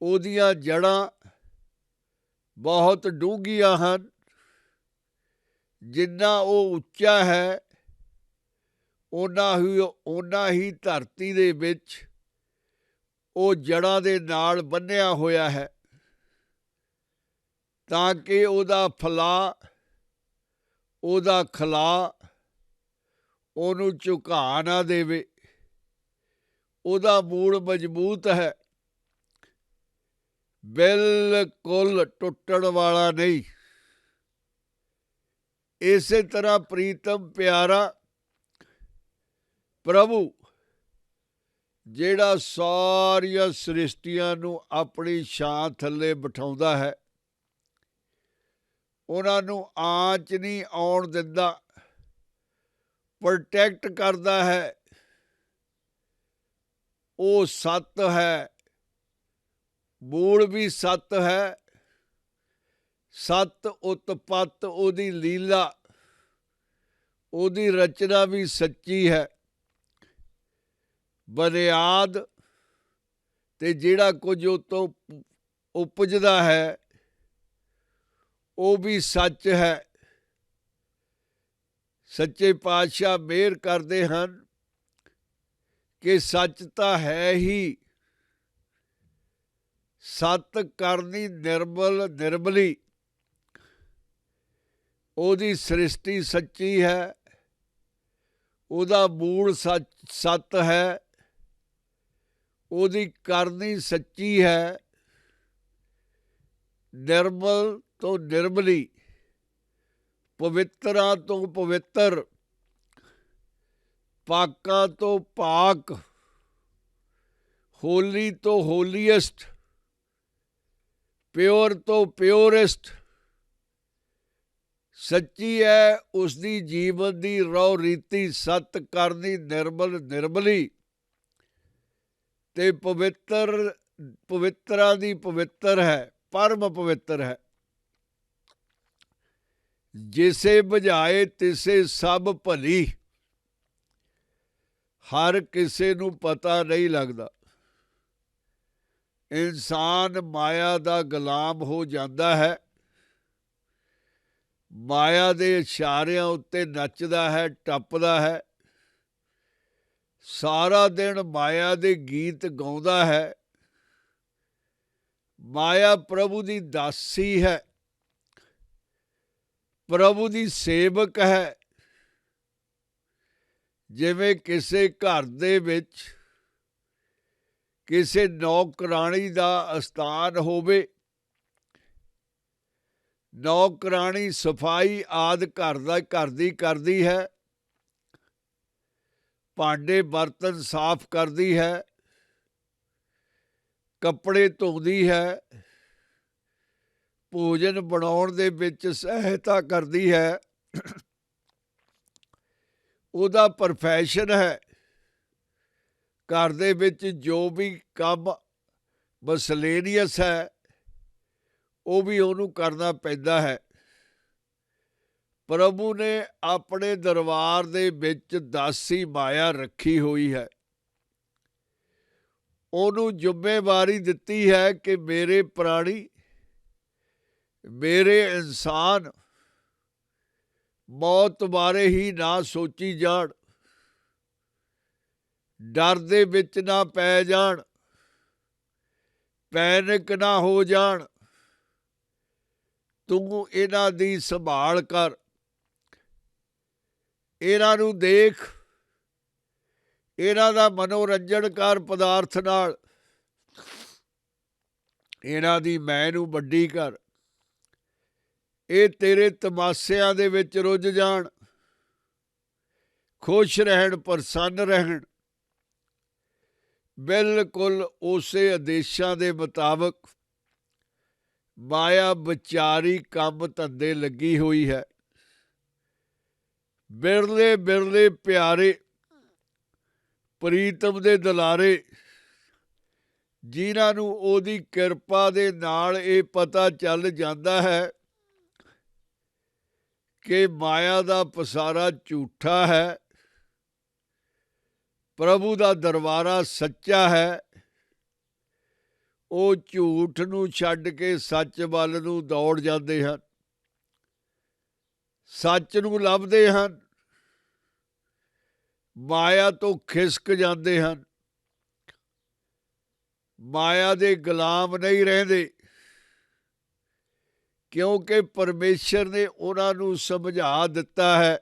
ਉਹਦੀਆਂ ਜੜ੍ਹਾਂ ਬਹੁਤ ਡੂੰਘੀਆਂ ਹਨ। ਜਿੰਨਾ ਉਹ ਉੱਚਾ ਹੈ, ਓਨਾ ਹੀ ਧਰਤੀ ਦੇ ਵਿੱਚ ਉਹ ਜੜ੍ਹਾਂ ਦੇ ਨਾਲ ਬੰਨ੍ਹਿਆ ਹੋਇਆ ਹੈ, ਤਾਂ ਕਿ ਉਹਦਾ ਫੈਲਾਅ, ਉਹਦਾ ਖਲਾਅ ਉਹਨੂੰ ਝੁਕਾ ਨਾ ਦੇਵੇ। ਉਹਦਾ ਮੂਲ ਮਜ਼ਬੂਤ ਹੈ, ਬਿਲਕੁਲ ਟੁੱਟਣ ਵਾਲਾ ਨਹੀਂ। ਇਸੇ ਤਰ੍ਹਾਂ ਪ੍ਰੀਤਮ ਪਿਆਰਾ ਪ੍ਰਭੂ, ਜਿਹੜਾ ਸਾਰੀਆਂ ਸ੍ਰਿਸ਼ਟੀਆਂ ਨੂੰ ਆਪਣੀ ਛਾਂ ਥੱਲੇ ਬਿਠਾਉਂਦਾ ਹੈ, ਉਹਨਾਂ ਨੂੰ ਆਂਚ ਨਹੀਂ ਆਉਣ ਦਿੰਦਾ, ਪ੍ਰੋਟੈਕਟ ਕਰਦਾ ਹੈ। ਉਹ ਸੱਤ ਹੈ, ਮੂਲ ਵੀ ਸੱਤ ਹੈ। ਸੱਤ ਉਤਪਤ, ਉਹਦੀ ਲੀਲਾ, ਉਹਦੀ ਰਚਨਾ ਵੀ ਸੱਚੀ ਹੈ। ਬੁਨਿਆਦ ਤੇ ਜਿਹੜਾ ਕੁਝ ਉਹ ਤੋਂ ਉਪਜਦਾ ਹੈ ਉਹ ਵੀ ਸੱਚ ਹੈ। ਸੱਚੇ ਪਾਤਸ਼ਾਹ ਮਿਹਰ ਕਰਦੇ ਹਨ ਕਿ ਸੱਚ ਤਾਂ ਹੈ ਹੀ। ਸਤ ਕਰਨੀ ਨਿਰਮਲ ਨਿਰਮਲੀ। ਉਹਦੀ ਸ੍ਰਿਸ਼ਟੀ ਸੱਚੀ ਹੈ, ਉਹਦਾ ਮੂਲ ਸੱਤ ਹੈ, ਉਹਦੀ ਕਰਨੀ ਸੱਚੀ ਹੈ। ਨਿਰਮਲ ਤੋਂ ਨਿਰਮਲੀ, ਪਵਿੱਤਰਾਂ ਤੋਂ ਪਵਿੱਤਰ, ਪਾਕਾਂ ਤੋਂ ਪਾਕ, ਹੋਲੀ ਤੋਂ ਹੋਲੀਐਸਟ, ਪਿਓਰ ਤੋਂ ਪਿਓਰੈਸਟ। ਸੱਚੀ ਹੈ ਉਸਦੀ ਜੀਵਨ ਦੀ ਰਹੁ ਰੀਤੀ। ਸਤ ਕਰਨੀ ਨਿਰਮਲ ਨਿਰਮਲੀ ਤੇ ਪਵਿੱਤਰਾਂ ਦੀ ਪਵਿੱਤਰ ਹੈ, ਪਰਮ ਪਵਿੱਤਰ ਹੈ। ਜਿਸੇ ਬੁਝਾਏ ਤਿਸੇ ਸਭ ਭਲੀ। ਹਰ ਕਿਸੇ ਨੂੰ ਪਤਾ ਨਹੀਂ ਲੱਗਦਾ। ਇਨਸਾਨ ਮਾਇਆ ਦਾ ਗੁਲਾਮ ਹੋ ਜਾਂਦਾ ਹੈ, ਮਾਇਆ ਦੇ ਇਸ਼ਾਰਿਆਂ ਉੱਤੇ ਨੱਚਦਾ ਹੈ, ਟੱਪਦਾ ਹੈ। ਸਾਰਾ ਦਿਨ ਮਾਇਆ ਦੇ ਗੀਤ ਗਾਉਂਦਾ ਹੈ। ਮਾਇਆ ਪ੍ਰਭੂ ਦੀ ਦਾਸੀ ਹੈ, ਪ੍ਰਭੂ ਦੀ ਸੇਵਕ ਹੈ। ਜਿਵੇਂ ਕਿਸੇ ਘਰ ਦੇ ਵਿੱਚ ਕਿਸੇ ਨੌਕਰਾਣੀ ਦਾ ਅਸਥਾਨ ਹੋਵੇ, ਨੌਕਰਾਣੀ ਸਫਾਈ ਆਦਿ ਘਰ ਦੀ ਕਰਦੀ ਹੈ, ਭਾਂਡੇ ਬਰਤਨ ਸਾਫ਼ ਕਰਦੀ ਹੈ, ਕੱਪੜੇ ਧੋਂਦੀ ਹੈ, ਭੋਜਨ ਬਣਾਉਣ ਦੇ ਵਿੱਚ ਸਹਾਇਤਾ ਕਰਦੀ ਹੈ। ਉਹਦਾ ਪ੍ਰੋਫੈਸ਼ਨ ਹੈ। ਘਰ ਦੇ ਵਿੱਚ ਜੋ ਵੀ ਕੰਮ ਮਸਲੇਨੀਅਸ ਹੈ ਉਹ ਵੀ ਉਹਨੂੰ ਕਰਨਾ ਪੈਂਦਾ ਹੈ। ਪ੍ਰਭੂ ਨੇ ਆਪਣੇ ਦਰਬਾਰ ਦੇ ਵਿੱਚ ਦਾਸੀ ਮਾਇਆ ਰੱਖੀ ਹੋਈ ਹੈ। ਉਹਨੂੰ ਜ਼ਿੰਮੇਵਾਰੀ ਦਿੱਤੀ ਹੈ ਕਿ ਮੇਰੇ ਪ੍ਰਾਣੀ, ਮੇਰੇ ਇਨਸਾਨ ਮੌਤ ਬਾਰੇ ਹੀ ਨਾ ਸੋਚੀ ਜਾਣ, ਡਰ ਦੇ ਵਿੱਚ ਨਾ ਪੈ ਜਾਣ, ਪੈਨਿਕ ਨਾ ਹੋ ਜਾਣ। ਤੂੰ ਇਹਨਾਂ ਦੀ ਸੰਭਾਲ ਕਰ, ਇਹਨਾਂ ਨੂੰ ਦੇਖ, ਇਹਨਾਂ ਦਾ ਮਨੋਰੰਜਨ ਕਰ ਪਦਾਰਥ ਨਾਲ, ਇਹਨਾਂ ਦੀ ਮੈਂ ਨੂੰ ਵੱਡੀ ਕਰ। ਇਹ ਤੇਰੇ ਤਮਾਸ਼ਿਆਂ ਦੇ ਵਿੱਚ ਰੁੱਝ ਜਾਣ, ਖੁਸ਼ ਰਹਿਣ, ਪ੍ਰਸੰਨ ਰਹਿਣ। ਬਿਲਕੁਲ ਉਸੇ ਆਦੇਸ਼ਾਂ ਦੇ ਮੁਤਾਬਕ ਮਾਇਆ ਵਿਚਾਰੀ ਕੰਮ ਧੰਦੇ ਲੱਗੀ ਹੋਈ ਹੈ। ਬਿਰਲੇ ਬਿਰਲੇ ਪਿਆਰੇ, ਪ੍ਰੀਤਮ ਦੇ ਦੁਲਾਰੇ, ਜਿਨ੍ਹਾਂ ਨੂੰ ਉਹਦੀ ਕਿਰਪਾ ਦੇ ਨਾਲ ਇਹ ਪਤਾ ਚੱਲ ਜਾਂਦਾ ਹੈ ਕਿ ਮਾਇਆ ਦਾ ਪਸਾਰਾ ਝੂਠਾ ਹੈ, ਪ੍ਰਭੂ ਦਾ ਦਰਬਾਰਾ ਸੱਚਾ ਹੈ। ਉਹ ਝੂਠ ਨੂੰ ਛੱਡ ਕੇ ਸੱਚ ਵੱਲ ਨੂੰ ਦੌੜ ਜਾਂਦੇ ਹਨ, ਸੱਚ ਨੂੰ ਲੱਭਦੇ ਹਨ, ਮਾਇਆ ਤੋਂ ਖਿਸਕ ਜਾਂਦੇ ਹਨ, ਮਾਇਆ ਦੇ ਗੁਲਾਮ ਨਹੀਂ ਰਹਿੰਦੇ। ਕਿਉਂਕਿ ਪਰਮੇਸ਼ਰ ਨੇ ਉਹਨਾਂ ਨੂੰ ਸਮਝਾ ਦਿੱਤਾ ਹੈ,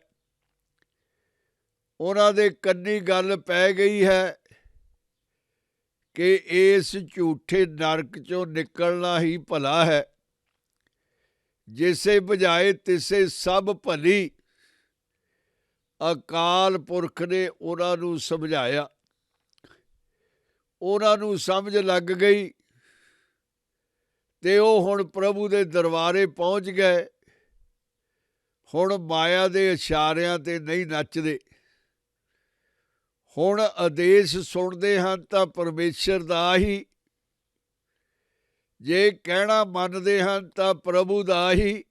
ਉਹਨਾਂ ਦੇ ਕੰਨੀ ਗੱਲ ਪੈ ਗਈ ਹੈ ਕਿ ਇਸ ਝੂਠੇ ਨਰਕ ਚੋਂ ਨਿਕਲਣਾ ਹੀ ਭਲਾ ਹੈ। ਜਿਸੇ ਬੁਝਾਏ ਤਿਸੇ ਸਭ ਭਲੀ। ਅਕਾਲ ਪੁਰਖ ਨੇ ਉਹਨਾਂ ਨੂੰ ਸਮਝਾਇਆ, ਉਹਨਾਂ ਨੂੰ ਸਮਝ ਲੱਗ ਗਈ ਤੇ ਉਹ ਹੁਣ ਪ੍ਰਭੂ ਦੇ ਦਰਬਾਰੇ ਪਹੁੰਚ ਗਏ। ਹੁਣ ਮਾਇਆ ਦੇ ਇਸ਼ਾਰਿਆਂ ਤੇ ਨਹੀਂ ਨੱਚਦੇ। ਹੁਣ ਆਦੇਸ਼ ਸੁਣਦੇ ਹਨ ਤਾਂ ਪਰਮੇਸ਼ਰ ਦਾ ਹੀ, ਜੇ ਕਹਿਣਾ ਮੰਨਦੇ ਹਨ ਤਾਂ ਪ੍ਰਭੂ ਦਾ ਹੀ,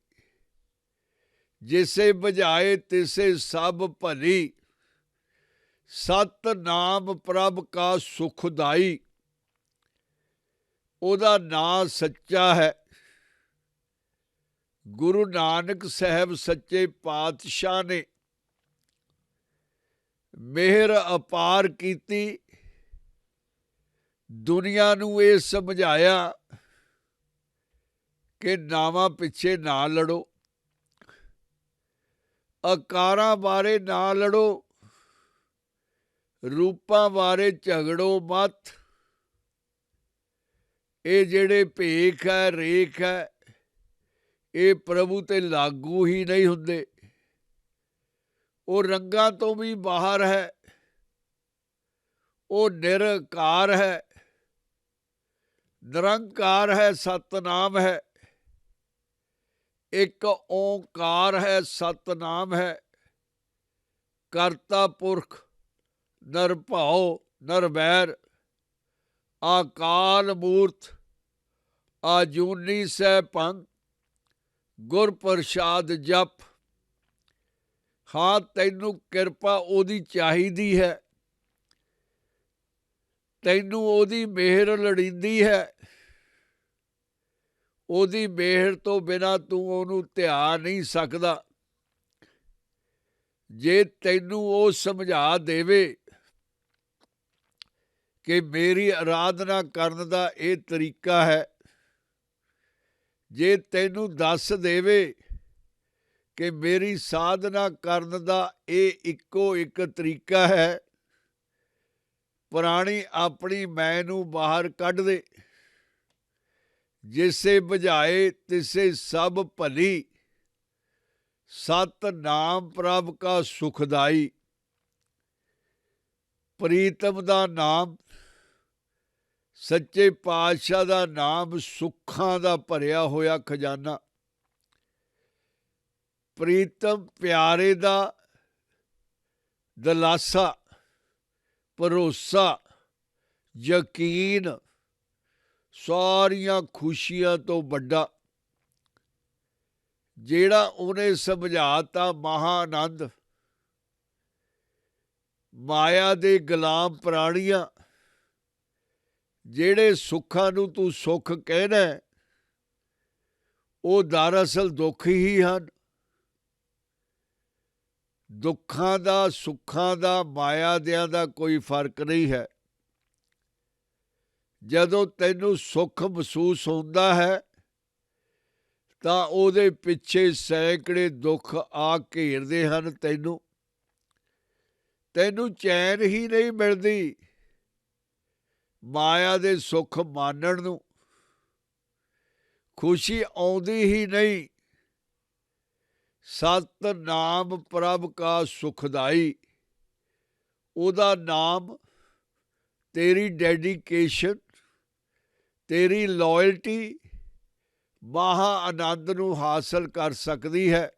जिसे बजाए तिसे सब भली, सत नाम प्रभ का सुखदाई। ਉਹਦਾ ਨਾਂ ਸੱਚਾ ਹੈ। ਗੁਰੂ ਨਾਨਕ ਸਾਹਿਬ ਸੱਚੇ ਪਾਤਸ਼ਾਹ ਨੇ ਮਿਹਰ ਅਪਾਰ ਕੀਤੀ, ਦੁਨੀਆ ਨੂੰ ਇਹ ਸਮਝਾਇਆ ਕਿ ਨਾਵਾਂ ਪਿੱਛੇ ਨਾ ਲੜੋ, ਆਕਾਰਾਂ ਬਾਰੇ ਨਾ ਲੜੋ, ਰੂਪਾਂ ਬਾਰੇ ਝਗੜੋ ਮਤ। ਇਹ ਜਿਹੜੇ ਭੇਖ ਹੈ, ਰੇਖ ਹੈ, ਇਹ ਪ੍ਰਭੂ ਤੇ ਲਾਗੂ ਹੀ ਨਹੀਂ ਹੁੰਦੇ। ਉਹ ਰੰਗਾਂ ਤੋਂ ਵੀ ਬਾਹਰ ਹੈ, ਉਹ ਨਿਰੰਕਾਰ ਹੈ, ਨਿਰੰਕਾਰ ਹੈ, ਸਤਨਾਮ ਹੈ, ਇੱਕ ਓਂਕਾਰ ਹੈ, ਸਤਨਾਮ ਹੈ, ਕਰਤਾ ਪੁਰਖ ਨਿਰਭਉ ਨਿਰਵੈਰ, ਆਕਾਲ ਮੂਰਤ ਆਜੂਨੀ ਸੈਭੰ, ਗੁਰ ਪ੍ਰਸਾਦ ਜਪ। ਹਾਂ, ਤੈਨੂੰ ਕਿਰਪਾ ਉਹਦੀ ਚਾਹੀਦੀ ਹੈ, ਤੈਨੂੰ ਉਹਦੀ ਮਿਹਰ ਲੋੜੀਂਦੀ ਹੈ। ਉਹਦੀ ਮਿਹਰ ਤੋਂ ਬਿਨਾਂ ਤੂੰ ਉਹਨੂੰ ਧਿਆ ਨਹੀਂ ਸਕਦਾ। ਜੇ ਤੈਨੂੰ ਉਹ ਸਮਝਾ ਦੇਵੇ ਕਿ ਮੇਰੀ ਆਰਾਧਨਾ ਕਰਨ ਦਾ ਇਹ ਤਰੀਕਾ ਹੈ, ਜੇ ਤੈਨੂੰ ਦੱਸ ਦੇਵੇ ਕਿ ਮੇਰੀ ਸਾਧਨਾ ਕਰਨ ਦਾ ਇਹ ਇੱਕੋ ਇੱਕ ਤਰੀਕਾ ਹੈ, ਪੁਰਾਣੀ ਆਪਣੀ ਮੈਂ ਨੂੰ ਬਾਹਰ ਕੱਢ ਦੇ। ਜਿਸੇ ਬੁਝਾਏ ਤਿਸੇ ਸਭ ਭਲੀ, ਸਤ ਨਾਮ ਪ੍ਰਭ ਕਾ ਸੁਖਦਾਈ। ਪ੍ਰੀਤਮ ਦਾ ਨਾਮ, ਸੱਚੇ ਪਾਤਸ਼ਾਹ ਦਾ ਨਾਮ ਸੁੱਖਾਂ ਦਾ ਭਰਿਆ ਹੋਇਆ ਖਜ਼ਾਨਾ। ਪ੍ਰੀਤਮ ਪਿਆਰੇ ਦਾ ਦਿਲਾਸਾ, ਭਰੋਸਾ, ਯਕੀਨ, ਸਾਰੀਆਂ ਖੁਸ਼ੀਆਂ ਤੋਂ ਵੱਡਾ। ਜਿਹੜਾ ਉਹਨੇ ਸਮਝਾਤਾ ਮਹਾ ਆਨੰਦ। ਮਾਇਆ ਦੇ ਗੁਲਾਮ ਪ੍ਰਾਣੀਆਂ, ਜਿਹੜੇ ਸੁੱਖਾਂ ਨੂੰ ਤੂੰ ਸੁੱਖ ਕਹਿਣਾ, ਉਹ ਦਰਅਸਲ ਦੁੱਖ ਹੀ ਹਨ। ਦੁੱਖਾਂ ਦਾ, ਸੁੱਖਾਂ ਦਾ, ਮਾਇਆ ਦਿਆਂ ਦਾ ਕੋਈ ਫਰਕ ਨਹੀਂ ਹੈ। ਜਦੋਂ ਤੈਨੂੰ ਸੁੱਖ ਮਹਿਸੂਸ ਹੁੰਦਾ ਹੈ ਤਾਂ ਉਹਦੇ ਪਿੱਛੇ ਸੈਂਕੜੇ ਦੁੱਖ ਆ ਘੇਰਦੇ ਹਨ। ਤੈਨੂੰ ਚੈਨ ਹੀ ਨਹੀਂ ਮਿਲਦੀ ਮਾਇਆ ਦੇ ਸੁੱਖ ਮਾਣਨ ਨੂੰ, ਖੁਸ਼ੀ ਆਉਂਦੀ ਹੀ ਨਹੀਂ। ਸਤ ਨਾਮ ਪ੍ਰਭ ਕਾ ਸੁਖਦਾਈ। ਉਹਦਾ ਨਾਮ ਤੇਰੀ ਡੈਡੀਕੇਸ਼ਨ, ਤੇਰੀ ਲਾਇਲਟੀ ਮਹਾ ਆਨੰਦ ਨੂੰ ਹਾਸਲ ਕਰ ਸਕਦੀ ਹੈ।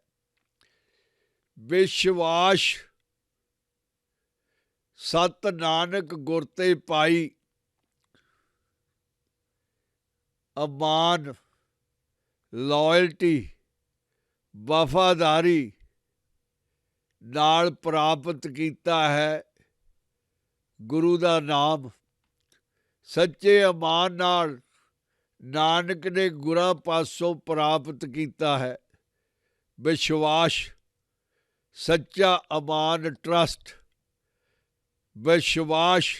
ਵਿਸ਼ਵਾਸ ਸਤ ਨਾਨਕ ਗੁਰ ਤੇ ਪਾਈ। ਅਮਾਨ, ਲਾਇਲਟੀ, ਵਫਾਦਾਰੀ ਨਾਲ ਪ੍ਰਾਪਤ ਕੀਤਾ ਹੈ ਗੁਰੂ ਦਾ ਨਾਮ। ਸੱਚੇ ਅਮਾਨ ਨਾਲ ਨਾਨਕ ਨੇ ਗੁਰਾਂ ਪਾਸੋਂ ਪ੍ਰਾਪਤ ਕੀਤਾ ਹੈ ਵਿਸ਼ਵਾਸ, ਸੱਚਾ ਅਮਾਨ, ਟਰਸਟ, ਵਿਸ਼ਵਾਸ।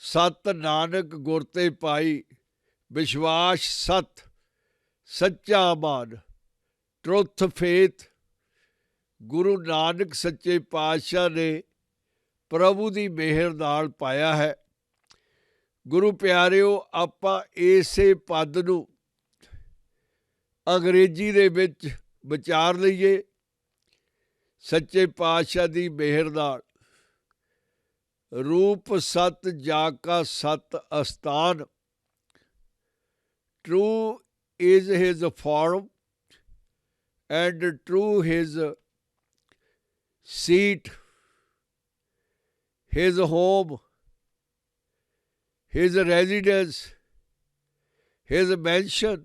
ਸਤ ਨਾਨਕ ਗੁਰ ਤੇ ਪਾਈ। ਵਿਸ਼ਵਾਸ, ਸਤ, ਸੱਚਾ ਅਮਾਨ, ਟਰੁੱਥ, ਫੇਥ। ਗੁਰੂ ਨਾਨਕ ਸੱਚੇ ਪਾਤਸ਼ਾਹ ਨੇ ਪ੍ਰਭੂ ਦੀ ਮਿਹਰ ਨਾਲ ਪਾਇਆ ਹੈ। ਗੁਰੂ ਪਿਆਰਿਓ, ਆਪਾਂ ਇਸੇ ਪਦ ਨੂੰ ਅੰਗਰੇਜ਼ੀ ਦੇ ਵਿੱਚ ਵਿਚਾਰ ਲਈਏ। ਸੱਚੇ ਪਾਤਸ਼ਾਹ ਦੀ ਮਿਹਰ ਨਾਲ ਰੂਪ ਸਤ ਜਾ ਕਾ ਸਤ ਅਸਥਾਨ। True is his form and true his seat, his home, his residence, his mansion.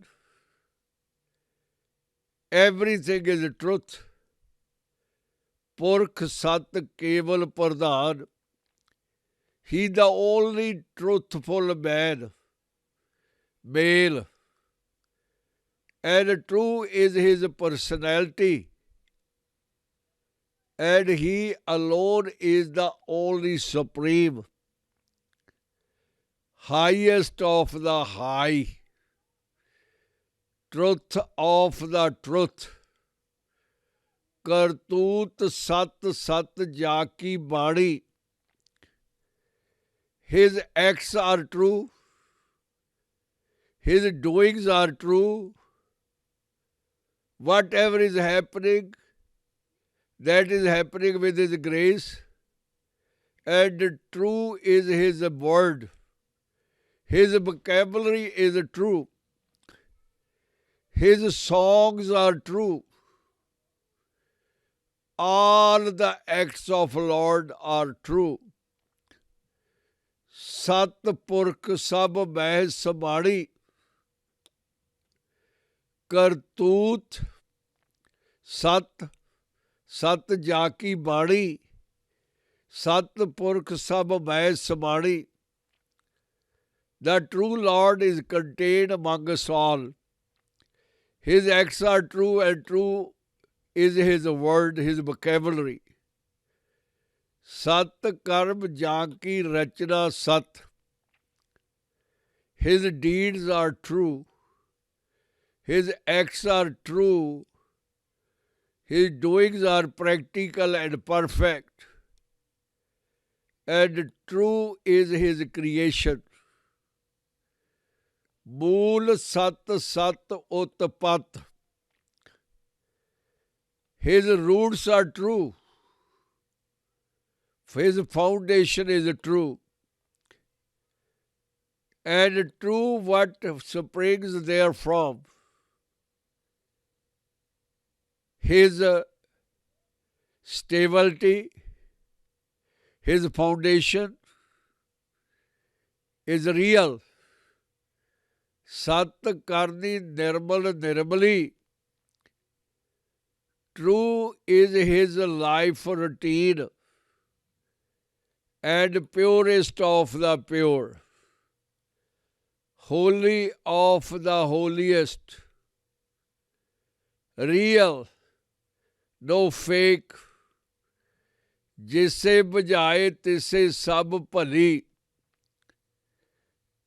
everything is truth. Purkh Sat Keval Pradhan. He the only truthful man, male, and true is his personality, and he alone is the only supreme, highest of the high, truth of the truth. Kartut Sat Sat Jaki Bani. His acts are true, his doings are true. Whatever is happening, that is happening with his grace, and true is his word. His vocabulary is true. His songs are true. All the acts of Lord are true. Sat Purkh Sab Meh Samani. Kartut Sat Sat Jaki Bani. Sat Purkh Sab Meh Samani. The true Lord is contained among us all. His acts are true, and true is his word, his vocabulary. Sat Karm Janki Rachna Sat. His deeds are true. His acts are true. His doings are practical and perfect. And true is his creation. Mool Sat Sat Utpat. His roots are true. His foundation is true. And true what springs therefrom. His stability, his foundation is real. Sat Karni Nirmal Nirmali. True is his life routine, and purest of the pure, holy of the holiest, real, no fake, जिसे बजाए तिसे सब भली.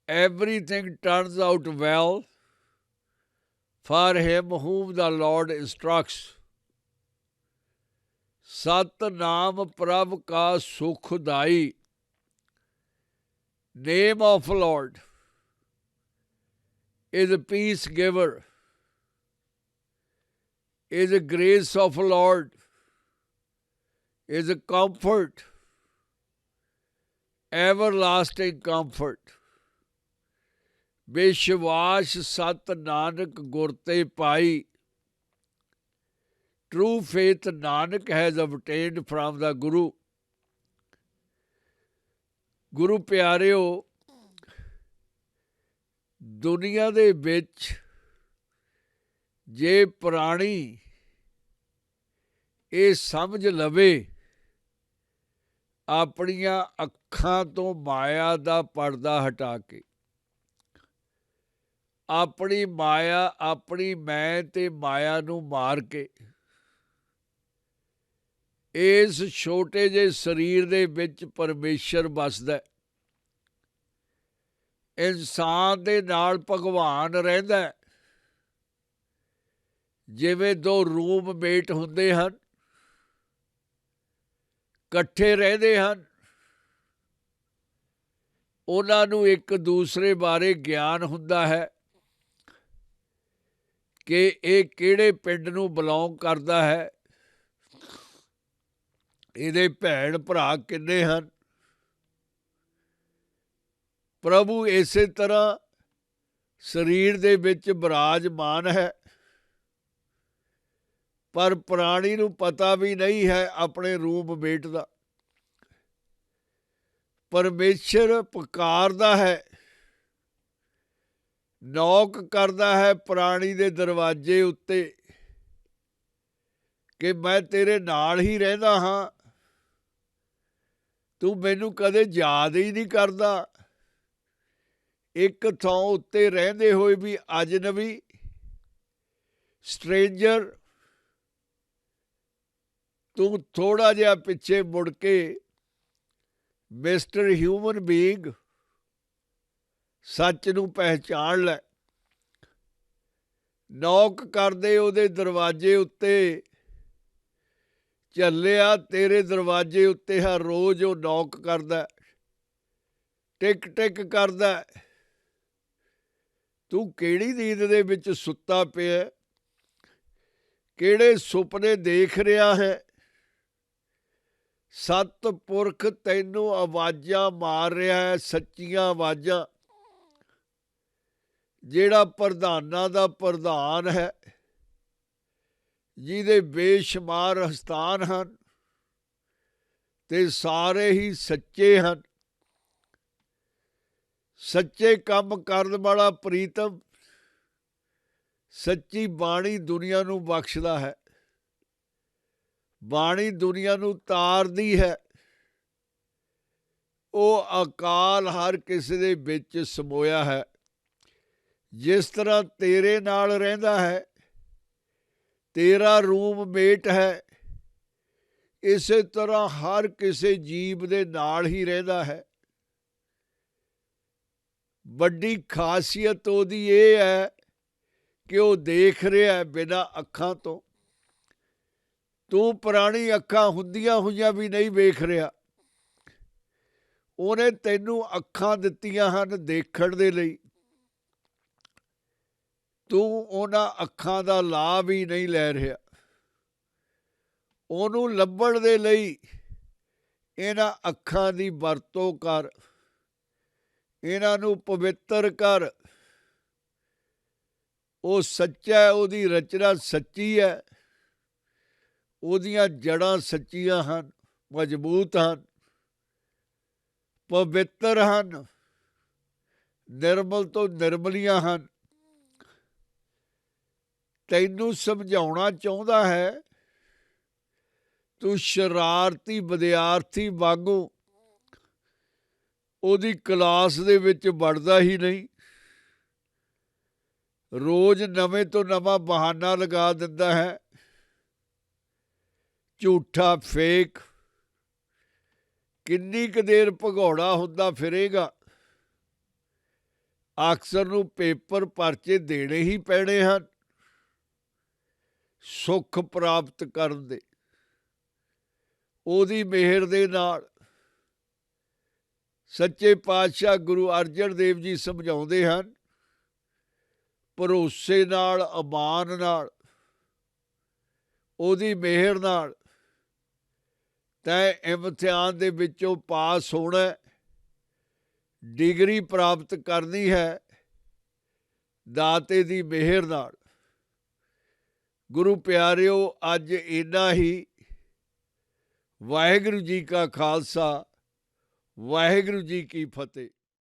Everything turns out well for him whom the Lord instructs. Sat Naam Prabh Ka Sukhdayi. Name of Lord is a peace giver, is a grace of Lord, is a comfort, everlasting comfort. Vishwas Sat Nanak Gurte Pai. True faith Nanak has obtained from the Guru. Guru ਪਿਆਰਿਓ, ਦੁਨੀਆ ਦੇ ਵਿੱਚ ਜੇ ਪ੍ਰਾਣੀ ਇਹ ਸਮਝ ਲਵੇ ਆਪਣੀਆਂ ਅੱਖਾਂ ਤੋਂ ਮਾਇਆ ਦਾ ਪਰਦਾ ਹਟਾ ਕੇ, ਆਪਣੀ ਮਾਇਆ, ਆਪਣੀ ਮੈਂ ਤੇ ਮਾਇਆ ਨੂੰ ਮਾਰ ਕੇ, ਇਸ ਛੋਟੇ ਜਿਹੇ ਸਰੀਰ ਦੇ ਵਿੱਚ ਪਰਮੇਸ਼ਰ ਵੱਸਦਾ, ਇਨਸਾਨ ਦੇ ਨਾਲ ਭਗਵਾਨ ਰਹਿੰਦਾ। ਜਿਵੇਂ ਦੋ ਰੂਮਮੇਟ ਹੁੰਦੇ ਹਨ, ਇਕੱਠੇ ਰਹਿੰਦੇ ਹਨ, ਉਹਨਾਂ ਨੂੰ ਇੱਕ ਦੂਸਰੇ ਬਾਰੇ ਗਿਆਨ ਹੁੰਦਾ ਹੈ ਕਿ ਇਹ ਕਿਹੜੇ ਪਿੰਡ ਨੂੰ ਬਿਲੋਂਗ ਕਰਦਾ ਹੈ, ਇਹਦੇ ਭੈਣ ਭਰਾ ਕਿੰਨੇ ਹਨ। ਪ੍ਰਭੂ ਇਸੇ ਤਰ੍ਹਾਂ ਸਰੀਰ ਦੇ ਵਿੱਚ ਬਿਰਾਜਮਾਨ ਹੈ, ਪਰ ਪ੍ਰਾਣੀ ਨੂੰ ਪਤਾ ਵੀ ਨਹੀਂ ਹੈ ਆਪਣੇ ਰੂਮਮੇਟ ਦਾ। ਪਰਮੇਸ਼ਰ ਪੁਕਾਰਦਾ ਹੈ, ਨੌਕ ਕਰਦਾ ਹੈ ਪ੍ਰਾਣੀ ਦੇ ਦਰਵਾਜ਼ੇ ਉੱਤੇ ਕਿ ਮੈਂ ਤੇਰੇ ਨਾਲ ਹੀ ਰਹਿੰਦਾ ਹਾਂ, ਤੂੰ ਮੈਨੂੰ ਕਦੇ ਯਾਦ ਹੀ ਨਹੀਂ ਕਰਦਾ। ਇੱਕ ਥਾਂ ਉੱਤੇ ਰਹਿੰਦੇ ਹੋਏ ਵੀ ਅਜਨਬੀ, ਸਟ੍ਰੇਂਜਰ, ਤੂੰ ਥੋੜ੍ਹਾ ਜਿਹਾ ਪਿੱਛੇ ਮੁੜ ਕੇ ਮਿਸਟਰ ਹਿਊਮਨ ਬੀਇੰਗ ਸੱਚ ਨੂੰ ਪਹਿਚਾਣ ਲੈ। ਨੌਕ ਕਰਦੇ ਉਹਦੇ ਦਰਵਾਜ਼ੇ ਉੱਤੇ, ਝੱਲਿਆ ਤੇਰੇ ਦਰਵਾਜ਼ੇ ਉੱਤੇ ਹਰ ਰੋਜ਼ ਉਹ ਨੌਕ ਕਰਦਾ, ਟਿਕ ਟਿਕ ਕਰਦਾ। ਤੂੰ ਕਿਹੜੀ ਨੀਂਦ ਦੇ ਵਿੱਚ ਸੁੱਤਾ ਪਿਆ, ਕਿਹੜੇ ਸੁਪਨੇ ਦੇਖ ਰਿਹਾ ਹੈ? ਸਤਿਪੁਰਖ ਤੈਨੂੰ ਆਵਾਜ਼ਾਂ ਮਾਰ ਰਿਹਾ ਹੈ, ਸੱਚੀਆਂ ਆਵਾਜ਼ਾਂ। ਜਿਹੜਾ ਪ੍ਰਧਾਨਾਂ ਦਾ ਪ੍ਰਧਾਨ ਹੈ, ਜਿਹਦੇ ਬੇਸ਼ੁਮਾਰ ਸਥਾਨ ਹਨ ਤੇ ਸਾਰੇ ਹੀ ਸੱਚੇ ਹਨ। ਸੱਚੇ ਕੰਮ ਕਰਨ ਵਾਲਾ ਪ੍ਰੀਤਮ ਸੱਚੀ ਬਾਣੀ ਦੁਨੀਆ ਨੂੰ ਬਖਸ਼ਦਾ ਹੈ, ਬਾਣੀ ਦੁਨੀਆ ਨੂੰ ਤਾਰਦੀ ਹੈ। ਉਹ ਅਕਾਲ ਹਰ ਕਿਸੇ ਦੇ ਵਿੱਚ ਸਮੋਇਆ ਹੈ। ਜਿਸ ਤਰ੍ਹਾਂ ਤੇਰੇ ਨਾਲ ਰਹਿੰਦਾ ਹੈ, ਤੇਰਾ ਰੂਮਮੇਟ ਹੈ, ਇਸੇ ਤਰ੍ਹਾਂ ਹਰ ਕਿਸੇ ਜੀਵ ਦੇ ਨਾਲ ਹੀ ਰਹਿੰਦਾ ਹੈ। ਵੱਡੀ ਖਾਸੀਅਤ ਉਹਦੀ ਇਹ ਹੈ ਕਿ ਉਹ ਦੇਖ ਰਿਹਾ ਬਿਨਾਂ ਅੱਖਾਂ ਤੋਂ। ਤੂੰ ਪੁਰਾਣੀ ਅੱਖਾਂ ਹੁੰਦੀਆਂ ਹੋਈਆਂ ਵੀ ਨਹੀਂ ਵੇਖ ਰਿਹਾ। ਉਹਨੇ ਤੈਨੂੰ ਅੱਖਾਂ ਦਿੱਤੀਆਂ ਹਨ ਦੇਖਣ ਦੇ ਲਈ। ਤੂੰ ਉਹਨਾਂ ਅੱਖਾਂ ਦਾ ਲਾਭ ਹੀ ਨਹੀਂ ਲੈ ਰਿਹਾ। ਉਹਨੂੰ ਲੱਭਣ ਦੇ ਲਈ ਇਹਨਾਂ ਅੱਖਾਂ ਦੀ ਵਰਤੋਂ ਕਰ, ਇਹਨਾਂ ਨੂੰ ਪਵਿੱਤਰ ਕਰ। ਉਹ ਸੱਚਾ ਹੈ, ਉਹਦੀ ਰਚਨਾ ਸੱਚੀ ਹੈ, ਉਹਦੀਆਂ ਜੜ੍ਹਾਂ ਸੱਚੀਆਂ ਹਨ, ਮਜ਼ਬੂਤ ਹਨ, ਪਵਿੱਤਰ ਹਨ, ਨਿਰਮਲ ਤੋਂ ਨਿਰਮਲੀਆਂ ਹਨ। ਤੈਨੂੰ ਸਮਝਾਉਣਾ ਚਾਹੁੰਦਾ ਹੈ, ਤੂੰ ਸ਼ਰਾਰਤੀ ਵਿਦਿਆਰਥੀ ਵਾਂਗੂ ਉਹਦੀ ਕਲਾਸ ਦੇ ਵਿੱਚ ਵੜਦਾ ਹੀ ਨਹੀਂ। ਰੋਜ਼ ਨਵੇਂ ਤੋਂ ਨਵਾਂ ਬਹਾਨਾ ਲਗਾ ਦਿੰਦਾ ਹੈ, ਝੂਠਾ, ਫੇਕ। ਕਿੰਨੀ ਕੁ ਦੇਰ ਭਗੌੜਾ ਹੁੰਦਾ ਫਿਰੇਗਾ? ਅਕਸਰ ਨੂੰ ਪੇਪਰ ਪਰਚੇ ਦੇਣੇ ਹੀ ਪੈਣੇ ਹਨ ਸੁੱਖ ਪ੍ਰਾਪਤ ਕਰਨ ਦੇ। ਉਹਦੀ ਮਿਹਰ ਦੇ ਨਾਲ ਸੱਚੇ ਪਾਤਸ਼ਾਹ ਗੁਰੂ ਅਰਜਨ ਦੇਵ ਜੀ ਸਮਝਾਉਂਦੇ ਹਨ, ਭਰੋਸੇ ਨਾਲ, ਅਮਾਨ ਨਾਲ, ਉਹਦੀ ਮਿਹਰ ਨਾਲ ਤੈਂ ਇਮਤਿਹਾਨ ਦੇ ਵਿੱਚੋਂ ਪਾਸ ਹੋਣਾ, ਡਿਗਰੀ ਪ੍ਰਾਪਤ ਕਰਨੀ ਹੈ ਦਾਤੇ ਦੀ ਮਿਹਰ ਨਾਲ। ਗੁਰੂ ਪਿਆਰਿਓ, ਅੱਜ ਇੰਨਾ ਹੀ। ਵਾਹਿਗੁਰੂ ਜੀ ਕਾ ਖਾਲਸਾ, ਵਾਹਿਗੁਰੂ ਜੀ ਕੀ ਫਤਿਹ।